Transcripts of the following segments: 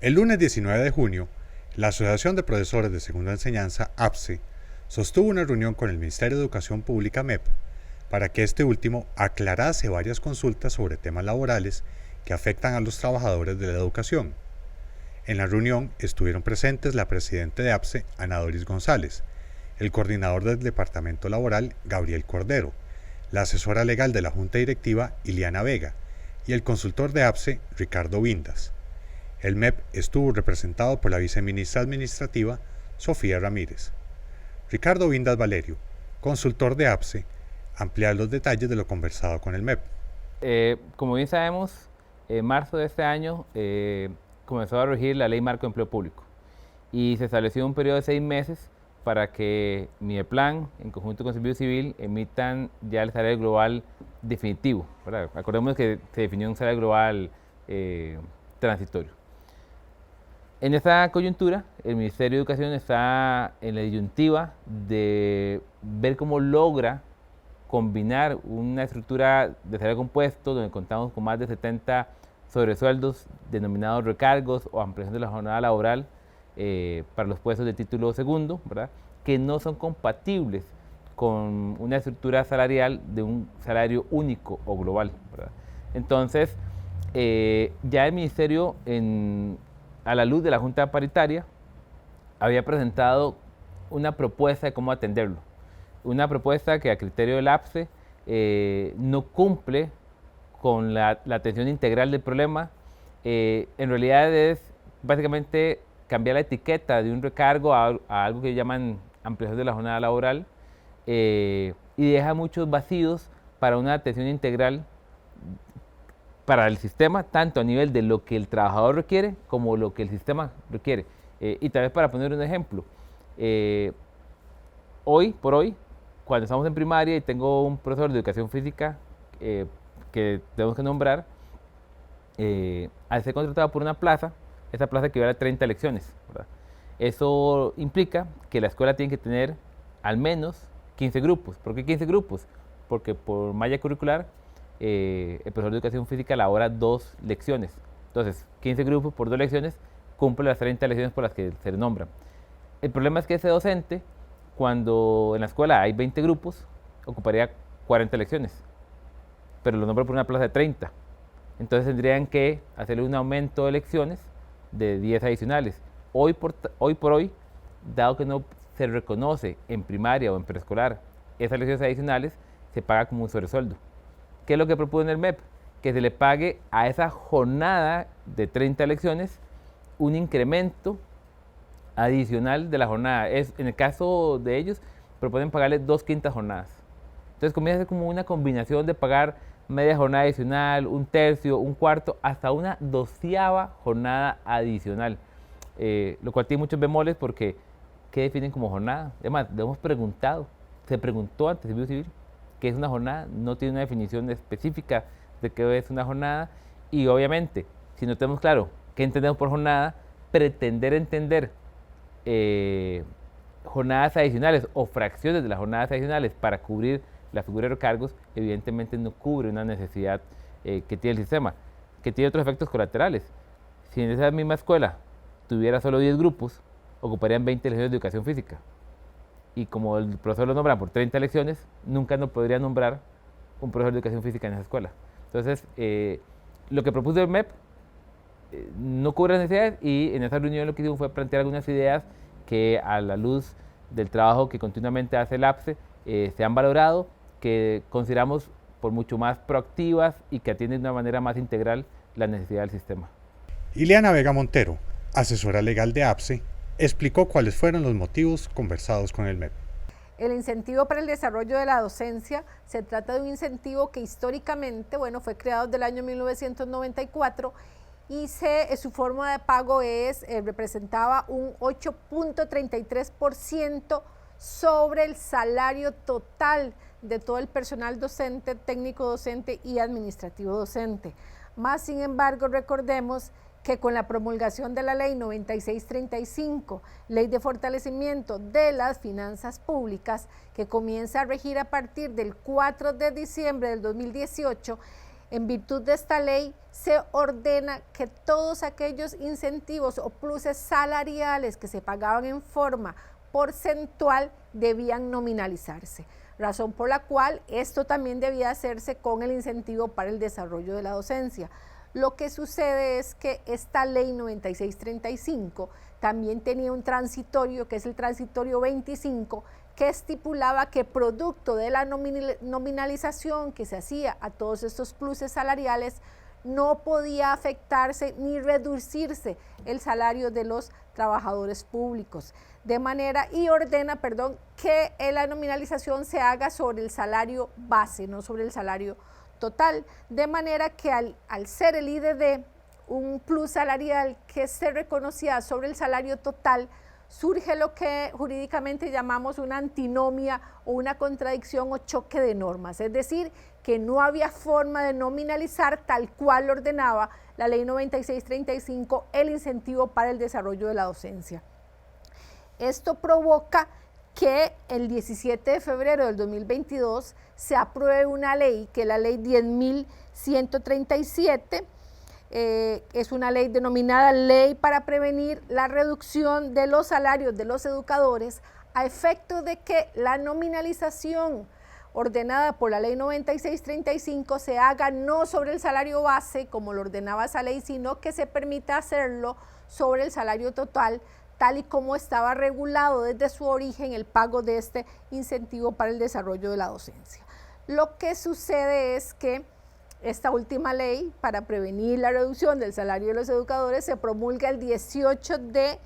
El lunes 19 de junio, la Asociación de Profesores de Segunda Enseñanza, APSE, sostuvo una reunión con el Ministerio de Educación Pública, MEP, para que este último aclarase varias consultas sobre temas laborales que afectan a los trabajadores de la educación. En la reunión estuvieron presentes la presidenta de APSE, Ana Doris González, el coordinador del Departamento Laboral, Gabriel Cordero, la asesora legal de la Junta Directiva, Iliana Vega, y el consultor de APSE, Ricardo Vindas. El MEP estuvo representado por la viceministra administrativa, Sofía Ramírez. Ricardo Vindas Valerio, consultor de APSE, amplía los detalles de lo conversado con el MEP. Como bien sabemos, en marzo de este año comenzó a regir la Ley Marco de Empleo Público y se estableció un periodo de 6 meses para que Mideplan, en conjunto con Servicio Civil, emitan ya el salario global definitivo, ¿verdad? Acordemos que se definió un salario global transitorio. En esta coyuntura, el Ministerio de Educación está en la disyuntiva de ver cómo logra combinar una estructura de salario compuesto donde contamos con más de 70 sobresueldos denominados recargos o ampliación de la jornada laboral para los puestos de título segundo, ¿verdad?, que no son compatibles con una estructura salarial de un salario único o global, ¿verdad? Entonces, ya el Ministerio, a la luz de la Junta Paritaria, había presentado una propuesta de cómo atenderlo. Una propuesta que a criterio del APSE no cumple con la atención integral del problema. En realidad es básicamente cambiar la etiqueta de un recargo a algo que llaman ampliación de la jornada laboral y deja muchos vacíos para una atención integral para el sistema, tanto a nivel de lo que el trabajador requiere como lo que el sistema requiere. Y tal vez para poner un ejemplo, hoy por hoy, cuando estamos en primaria y tengo un profesor de educación física que tenemos que nombrar, al ser contratado por una plaza, esa plaza equivale a 30 lecciones, ¿verdad? Eso implica que la escuela tiene que tener al menos 15 grupos. ¿Por qué 15 grupos? Porque por malla curricular, el profesor de educación física elabora 2 lecciones. Entonces, 15 grupos por 2 lecciones cumple las 30 lecciones por las que se le nombran. El problema es que ese docente, cuando en la escuela hay 20 grupos, ocuparía 40 lecciones, pero lo nombra por una plaza de 30. Entonces tendrían que hacerle un aumento de lecciones de 10 adicionales. Hoy por hoy, dado que no se reconoce en primaria o en preescolar esas lecciones adicionales, se paga como un sobresueldo. ¿Qué es lo que propone el MEP? Que se le pague a esa jornada de 30 lecciones un incremento adicional de la jornada. En el caso de ellos, proponen pagarle 2/5 jornadas. Entonces comienza a ser como una combinación de pagar media jornada adicional, 1/3, 1/4, hasta una 12ª jornada adicional. Lo cual tiene muchos bemoles porque ¿qué definen como jornada? Además, le hemos preguntado, se preguntó ante el Servicio Civil qué es una jornada, no tiene una definición específica de qué es una jornada y obviamente, si no tenemos claro qué entendemos por jornada, pretender entender jornadas adicionales o fracciones de las jornadas adicionales para cubrir la figura de recargos, evidentemente no cubre una necesidad que tiene el sistema, que tiene otros efectos colaterales. Si en esa misma escuela tuviera solo 10 grupos, ocuparían 20 lecciones de educación física. Y como el profesor lo nombra por 30 lecciones, nunca nos podría nombrar un profesor de educación física en esa escuela. Entonces, lo que propuso el MEP no cubre las necesidades y en esa reunión lo que hicimos fue plantear algunas ideas que a la luz del trabajo que continuamente hace el APSE se han valorado, que consideramos por mucho más proactivas y que atienden de una manera más integral la necesidad del sistema. Iliana Vega Montero, asesora legal de APSE, explicó cuáles fueron los motivos conversados con el MEP. El incentivo para el desarrollo de la docencia se trata de un incentivo que históricamente, fue creado desde el año 1994 y su forma de pago representaba un 8.33% sobre el salario total de todo el personal docente, técnico docente y administrativo docente. Más sin embargo, recordemos que con la promulgación de la Ley 9635, Ley de Fortalecimiento de las Finanzas Públicas, que comienza a regir a partir del 4 de diciembre del 2018, En virtud de esta ley, se ordena que todos aquellos incentivos o pluses salariales que se pagaban en forma porcentual debían nominalizarse, razón por la cual esto también debía hacerse con el incentivo para el desarrollo de la docencia. Lo que sucede es que esta ley 9635 también tenía un transitorio, que es el transitorio 25, que estipulaba que producto de la nominalización que se hacía a todos estos pluses salariales, no podía afectarse ni reducirse el salario de los trabajadores públicos. De manera, y ordena, que la nominalización se haga sobre el salario base, no sobre el salario total. De manera que al ser el IDD un plus salarial que se reconocía sobre el salario total, surge lo que jurídicamente llamamos una antinomia o una contradicción o choque de normas, es decir, que no había forma de nominalizar tal cual ordenaba la ley 9635 el incentivo para el desarrollo de la docencia. Esto provoca que el 17 de febrero del 2022 se apruebe una ley, que es la ley 10.137, es una ley denominada Ley para prevenir la reducción de los salarios de los educadores, a efecto de que la nominalización ordenada por la ley 9635 se haga no sobre el salario base, como lo ordenaba esa ley, sino que se permita hacerlo sobre el salario total, tal y como estaba regulado desde su origen el pago de este incentivo para el desarrollo de la docencia. Lo que sucede es que esta última ley para prevenir la reducción del salario de los educadores se promulga el 17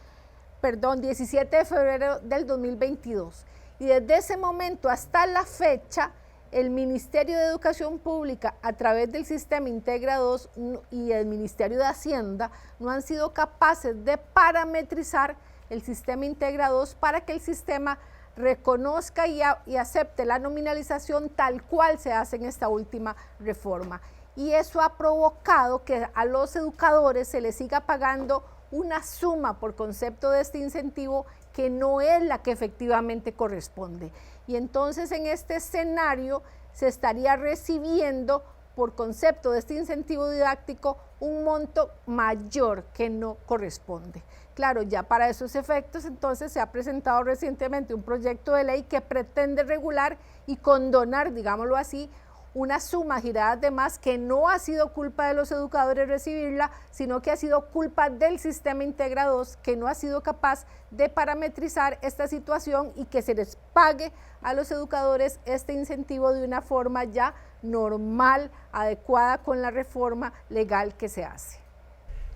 de febrero del 2022 y desde ese momento hasta la fecha el Ministerio de Educación Pública a través del Sistema Integra 2 y el Ministerio de Hacienda no han sido capaces de parametrizar el Sistema Integra 2 para que el sistema reconozca y acepte la nominalización tal cual se hace en esta última reforma. Y eso ha provocado que a los educadores se les siga pagando una suma por concepto de este incentivo que no es la que efectivamente corresponde. Y entonces en este escenario se estaría recibiendo por concepto de este incentivo didáctico un monto mayor que no corresponde. Claro, ya para esos efectos entonces se ha presentado recientemente un proyecto de ley que pretende regular y condonar, digámoslo así, una suma girada de más que no ha sido culpa de los educadores recibirla, sino que ha sido culpa del Sistema Integra 2, que no ha sido capaz de parametrizar esta situación y que se les pague a los educadores este incentivo de una forma ya normal, adecuada con la reforma legal que se hace.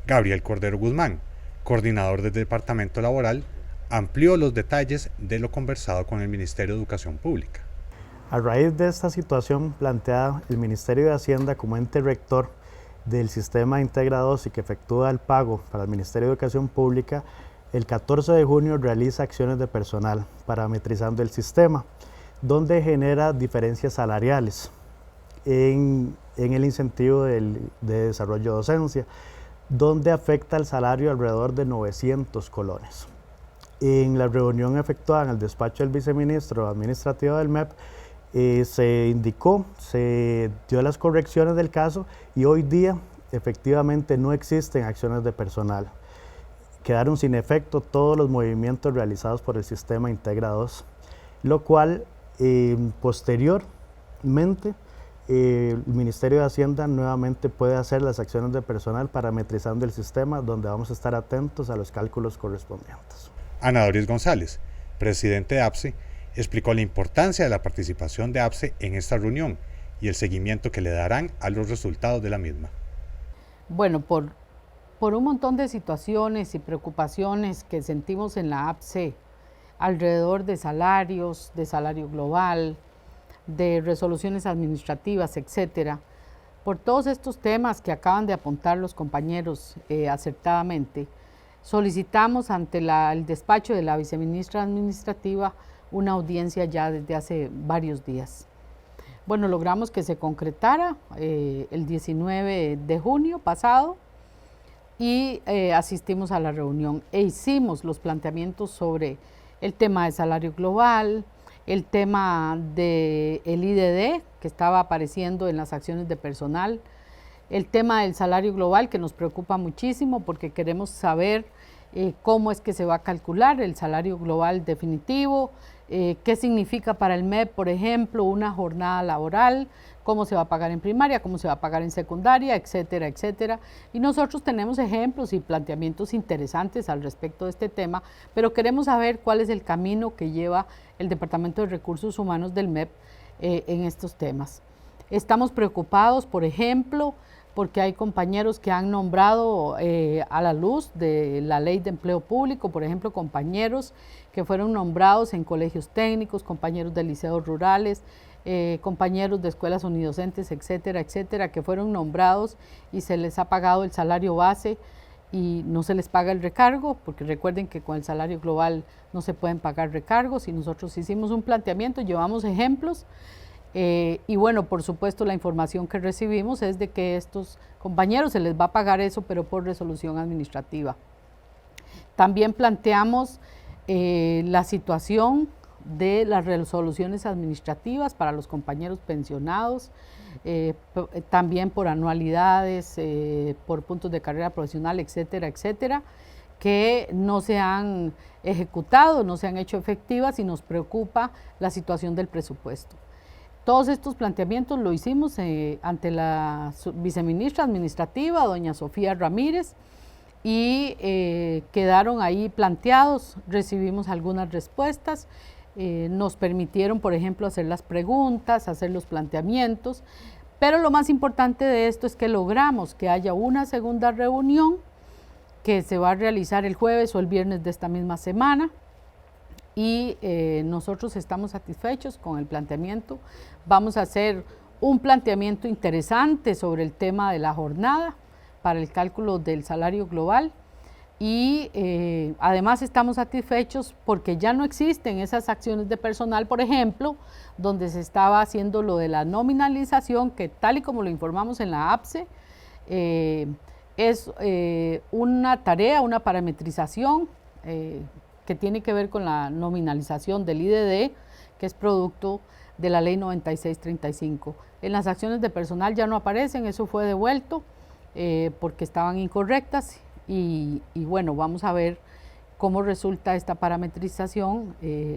Gabriel Cordero Guzmán, coordinador del Departamento Laboral, amplió los detalles de lo conversado con el Ministerio de Educación Pública. A raíz de esta situación planteada, el Ministerio de Hacienda como ente rector del Sistema Integra 2 y que efectúa el pago para el Ministerio de Educación Pública, el 14 de junio realiza acciones de personal parametrizando el sistema, donde genera diferencias salariales en el incentivo de desarrollo de docencia, donde afecta el salario alrededor de 900 colones. En la reunión efectuada en el despacho del viceministro administrativo del MEP, se indicó, se dio las correcciones del caso y hoy día efectivamente no existen acciones de personal. Quedaron sin efecto todos los movimientos realizados por el Sistema Integra 2, lo cual posteriormente el Ministerio de Hacienda nuevamente puede hacer las acciones de personal parametrizando el sistema, donde vamos a estar atentos a los cálculos correspondientes. Ana Doris González, presidente de APSE, explicó la importancia de la participación de APSE en esta reunión y el seguimiento que le darán a los resultados de la misma. Bueno, por un montón de situaciones y preocupaciones que sentimos en la APSE alrededor de salarios, de salario global, de resoluciones administrativas, etcétera, por todos estos temas que acaban de apuntar los compañeros acertadamente, solicitamos ante el despacho de la viceministra administrativa una audiencia ya desde hace varios días. Bueno, logramos que se concretara el 19 de junio pasado y asistimos a la reunión e hicimos los planteamientos sobre el tema de salario global, el tema del IDD que estaba apareciendo en las acciones de personal, El tema del salario global, que nos preocupa muchísimo porque queremos saber cómo es que se va a calcular el salario global definitivo, qué significa para el MEP, por ejemplo, una jornada laboral, cómo se va a pagar en primaria, cómo se va a pagar en secundaria, etcétera, etcétera. Y nosotros tenemos ejemplos y planteamientos interesantes al respecto de este tema, pero queremos saber cuál es el camino que lleva el Departamento de Recursos Humanos del MEP en estos temas. Estamos preocupados, por ejemplo, porque hay compañeros que han nombrado a la luz de la Ley de Empleo Público, por ejemplo, compañeros que fueron nombrados en colegios técnicos, compañeros de liceos rurales, compañeros de escuelas unidocentes, etcétera, etcétera, que fueron nombrados y se les ha pagado el salario base y no se les paga el recargo, porque recuerden que con el salario global no se pueden pagar recargos, y nosotros hicimos un planteamiento, llevamos ejemplos. Y bueno, por supuesto, la información que recibimos es de que estos compañeros se les va a pagar eso, pero por resolución administrativa. También planteamos la situación de las resoluciones administrativas para los compañeros pensionados, también por anualidades, por puntos de carrera profesional, etcétera, etcétera, que no se han ejecutado, no se han hecho efectivas, y nos preocupa la situación del presupuesto. Todos estos planteamientos lo hicimos ante la viceministra administrativa, doña Sofía Ramírez, y quedaron ahí planteados. Recibimos algunas respuestas, nos permitieron, por ejemplo, hacer las preguntas, hacer los planteamientos, pero lo más importante de esto es que logramos que haya una segunda reunión que se va a realizar el jueves o el viernes de esta misma semana, y nosotros estamos satisfechos con el planteamiento. Vamos a hacer un planteamiento interesante sobre el tema de la jornada para el cálculo del salario global, y además estamos satisfechos porque ya no existen esas acciones de personal, por ejemplo, donde se estaba haciendo lo de la nominalización, que tal y como lo informamos en la APSE, es una tarea, una parametrización que tiene que ver con la nominalización del IDD, que es producto de la ley 9635. En las acciones de personal ya no aparecen, eso fue devuelto porque estaban incorrectas, y bueno, vamos a ver cómo resulta esta parametrización.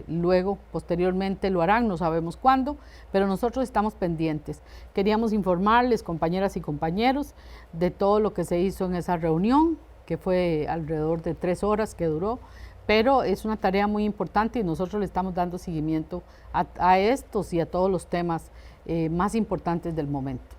Luego, posteriormente lo harán, no sabemos cuándo, pero nosotros estamos pendientes. Queríamos informarles, compañeras y compañeros, de todo lo que se hizo en esa reunión, que fue alrededor de 3 horas que duró, pero es una tarea muy importante y nosotros le estamos dando seguimiento a estos y a todos los temas más importantes del momento.